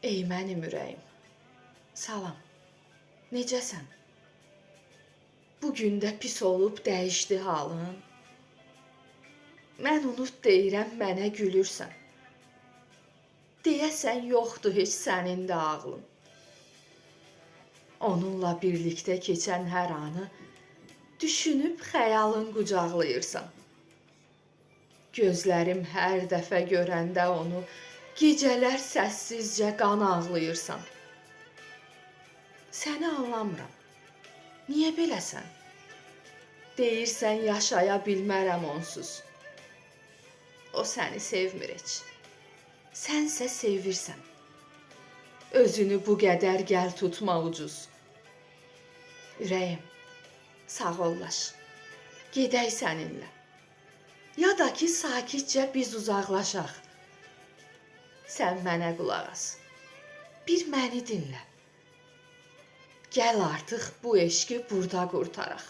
Ey mənim ürəyim, salam, necəsən? Bugün də pis olub dəyişdi halın. Mən unut deyirəm, mənə gülürsən. Deyəsən yoxdur heç sənin də ağlın. Onunla birlikdə keçən hər anı düşünüb xəyalın qucaqlayırsan. Gözlərim hər dəfə görəndə onu gecələr səssizcə qan ağlayırsan. Səni anlamıram. Niyə beləsən? Deyirsən yaşaya bilmərəm onsuz. O səni sevmir heç. Sənsə sevirsən. Özünü bu qədər gəl tutma ucuz. Ürəyim, sağollaş. Gedək səninlə. Ya da ki sakitcə biz uzaqlaşaq. Sən mənə qulaq as. Bir məni dinlə. Gəl artıq bu eşqi burada qurtaraq.